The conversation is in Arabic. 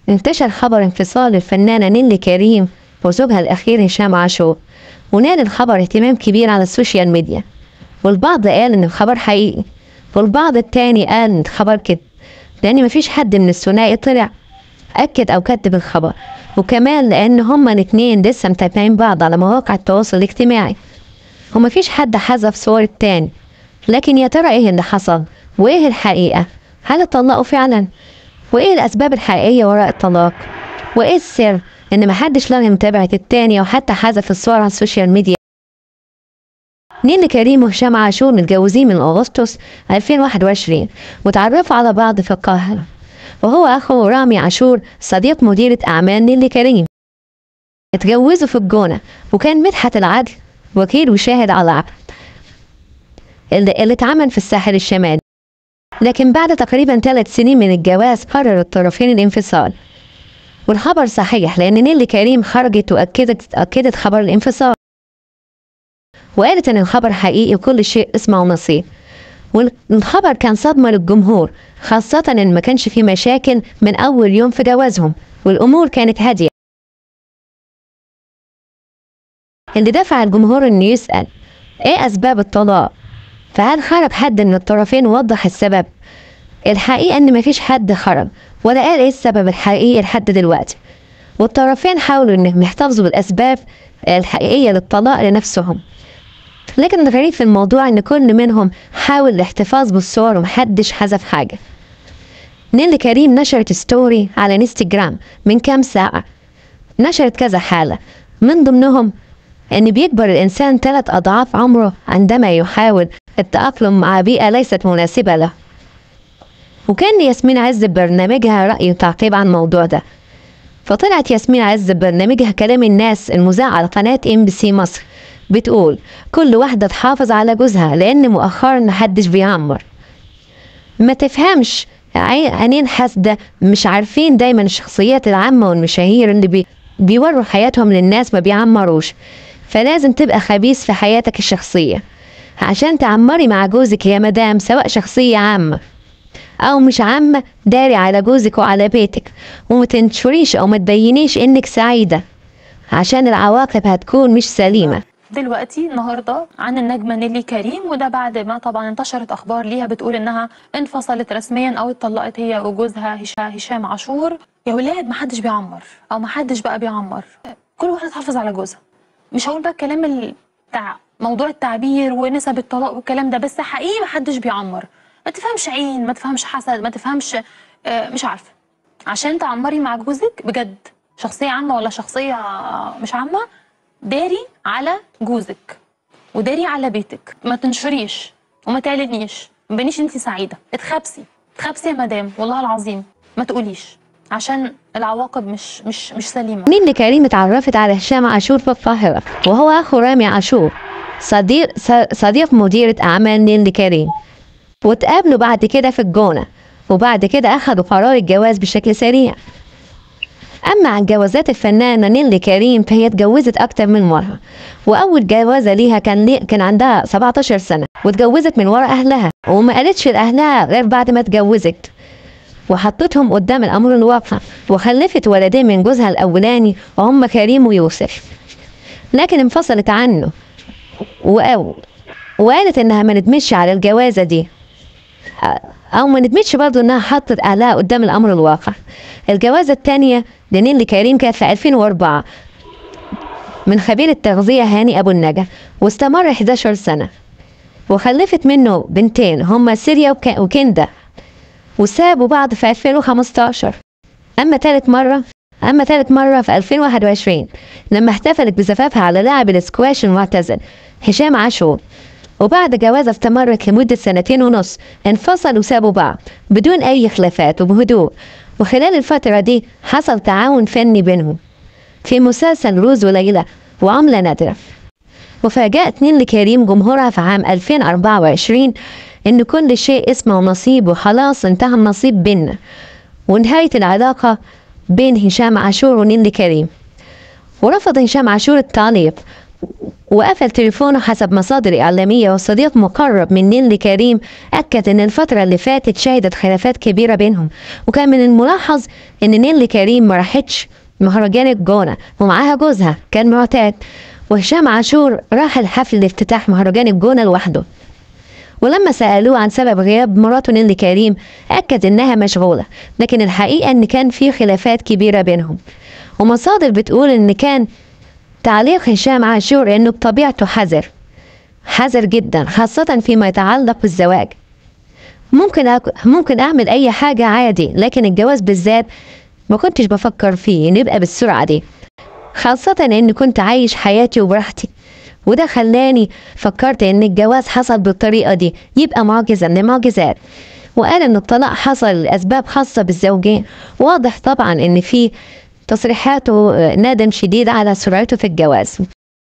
انتشر خبر انفصال الفنانة نيللي كريم وزوجها الأخير هشام عاشور، ونال الخبر اهتمام كبير على السوشيال ميديا، والبعض قال إن الخبر حقيقي، والبعض التاني قال إن الخبر كده، لأن مفيش حد من الثنائي طلع أكد أو كذب الخبر، وكمان لأن هما الاتنين لسه متابعين بعض على مواقع التواصل الاجتماعي، ومفيش حد حذف صور التاني. لكن يا ترى إيه اللي حصل؟ وإيه الحقيقة؟ هل اتطلقوا فعلا؟ وإيه الأسباب الحقيقية وراء الطلاق؟ وإيه السر إن محدش لغى متابعة التاني أو حتى حذف الصور على السوشيال ميديا؟ نيللي كريم وهشام عاشور متجوزين من أغسطس 2021 وتعرفوا على بعض في القاهرة، وهو أخو رامي عاشور صديق مديرة أعمال نيللي كريم. اتجوزوا في الجونة، وكان مدحت العدل وكيل وشاهد على العقد اللي اتعمل في الساحل الشمالي. لكن بعد تقريبا 3 سنين من الجواز قرر الطرفين الانفصال، والخبر صحيح لأن نيللي كريم خرجت وأكدت خبر الانفصال، وقالت إن الخبر حقيقي وكل شيء اسمه نصيب. والخبر كان صدمة للجمهور، خاصة إن ما كانش في مشاكل من أول يوم في جوازهم، والأمور كانت هادية. اللي دفع الجمهور إنه يسأل إيه أسباب الطلاق؟ فهل خرج حد من الطرفين ووضح السبب؟ الحقيقة إن مفيش حد خرج ولا قال إيه السبب الحقيقي لحد دلوقتي، والطرفين حاولوا إنهم يحتفظوا بالأسباب الحقيقية للطلاق لنفسهم. لكن الغريب في الموضوع إن كل منهم حاول الاحتفاظ بالصور ومحدش حذف حاجة. نيللي كريم نشرت ستوري على انستجرام من كام ساعة، نشرت كذا حالة، من ضمنهم إن بيكبر الإنسان 3 أضعاف عمره عندما يحاول التأقلم مع بيئة ليست مناسبة له. وكان ياسمين عز ببرنامجها رأي وتعقيب عن الموضوع ده، فطلعت ياسمين عز ببرنامجها كلام الناس المذاع على قناة MBC مصر بتقول كل واحدة تحافظ على جوزها لأن مؤخرا محدش بيعمر. ما تفهمش عينين حاسدة، مش عارفين دايما الشخصيات العامة والمشاهير اللي بيوروا حياتهم للناس ما بيعمروش، فلازم تبقى خبيث في حياتك الشخصية عشان تعمري مع جوزك يا مدام، سواء شخصية عامة أو مش عامة. داري على جوزك وعلى بيتك، وما تنشريش أو ما تبينيش إنك سعيدة عشان العواقب هتكون مش سليمة. دلوقتي النهارده عن النجمه نيللي كريم، وده بعد ما طبعا انتشرت اخبار ليها بتقول انها انفصلت رسميا او اتطلقت هي وجوزها هشام عاشور. يا ولاد محدش بيعمر او محدش بقى بيعمر، كل واحده تحافظ على جوزها. مش هقول بقى الكلام بتاع موضوع التعبير ونسب الطلاق والكلام ده، بس حقيقي محدش بيعمر. ما تفهمش عين، ما تفهمش حسد، ما تفهمش مش عارفه، عشان تعمري مع جوزك بجد شخصيه عامه ولا شخصيه مش عامه، داري على جوزك وداري على بيتك، ما تنشريش وما تعلنيش، ما تبينيش انت سعيده، اتخبسي يا مدام، والله العظيم ما تقوليش عشان العواقب مش سليمه. نيللي كريم اتعرفت على هشام عاشور في القاهرة، وهو أخو رامي عاشور صديق مديرة أعمال نيللي كريم، واتقابلوا بعد كده في الجونة، وبعد كده أخدوا قرار الجواز بشكل سريع. أما عن جوازات الفنانة نيللي كريم فهي اتجوزت أكتر من مرة، وأول جوازة ليها كان عندها 17 سنة، واتجوزت من ورا أهلها، وما قالتش لأهلها غير بعد ما اتجوزت، وحطتهم قدام الأمر الواقع، وخلفت ولدين من جوزها الأولاني وهم كريم ويوسف. لكن انفصلت عنه وقالت إنها ما ندمتش على الجوازة دي، أو ما ندمتش برضه إنها حطت أهلها قدام الأمر الواقع. الجوازة الثانية لنيللي كريم كانت في 2004 من خبير التغذية هاني أبو النجا، واستمر 11 سنة، وخلفت منه بنتين هما سيريا وكندا، وسابوا بعض في 2015. أما ثالث مرة في 2021 لما احتفلت بزفافها على لاعب الاسكواش المعتزل هشام عاشور، وبعد جوازة استمرت لمدة 2.5 سنين انفصلوا وسابوا بعض بدون أي خلافات وبهدوء. وخلال الفترة دي حصل تعاون فني بينهم في مسلسل روز وليلى وعملة نادرة. وفاجأت نيللي كريم جمهورها في عام 2024 إن كل شيء اسمه نصيب، وخلاص انتهى النصيب بيننا، ونهاية العلاقة بين هشام عاشور ونيللي كريم. ورفض هشام عاشور التعليق وقفل تليفونه حسب مصادر إعلامية. وصديق مقرب من نيللي كريم أكد إن الفترة اللي فاتت شهدت خلافات كبيرة بينهم، وكان من الملاحظ إن نيللي كريم ما راحتش مهرجان الجونة ومعاها جوزها كان معتاد، وهشام عاشور راح الحفل لافتتاح مهرجان الجونة لوحده. ولما سألوه عن سبب غياب مراته نيللي كريم أكد إنها مشغولة، لكن الحقيقة إن كان في خلافات كبيرة بينهم. ومصادر بتقول إن كان تعليق هشام عاشور إنه بطبيعته حذر جدا، خاصة فيما يتعلق بالزواج. ممكن أعمل أي حاجة عادي، لكن الجواز بالذات ما كنتش بفكر فيه نبقى بالسرعة دي، خاصة إني كنت عايش حياتي وبراحتي، وده خلاني فكرت إن الجواز حصل بالطريقة دي يبقى معجزة من المعجزات. وقال إن الطلاق حصل لأسباب خاصة بالزوجين. واضح طبعا إن في تصريحاته ندم شديد على سرعته في الجواز.